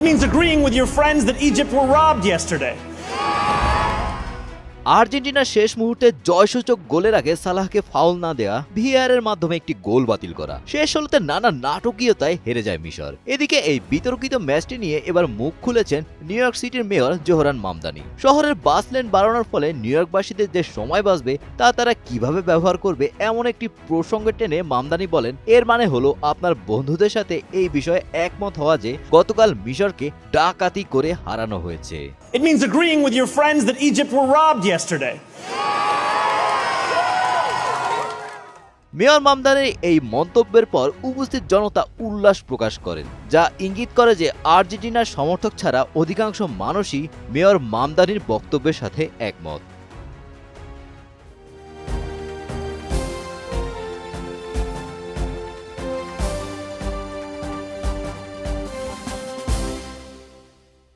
Means agreeing with your friends that Egypt were robbed yesterday. আর্জেন্টিনার শেষ মুহূর্তে জয়সূচক গোলের আগে সালাহকে ফাউল না দেয়া ভিআর এর মাধ্যমে একটি গোল বাতিল করা, শেষ ষোলোতে নানা নাটকীয়তায় হেরে যায় মিশর। এদিকে এই বিতর্কিত ম্যাচটি নিয়ে এবার মুখ খুলেছেন নিউ ইয়র্ক সিটির মেয়র জোহরান মামদানি। শহরের বাস লেন বাড়ানোর ফলে নিউ ইয়র্কবাসীদের যে সময় বাঁচবে তা তারা কিভাবে ব্যবহার করবে এমন একটি প্রসঙ্গে টেনে মামদানি বলেন, এর মানে হলো আপনার বন্ধুদের সাথে এই বিষয়ে একমত হওয়া যে গতকাল মিশরকে ডাকাতি করে হারানো হয়েছে। It means agreeing with your friends that Egypt were robbed yesterday. Mayor মামদানির এই মন্তব্যের পর উপস্থিত জনতা উল্লাস প্রকাশ করেন, যা ইঙ্গিত করে যে আর্জেন্টিনার সমর্থক ছাড়া অধিকাংশ মানুষই মেয়র মামদানির বক্তব্যের সাথে একমত।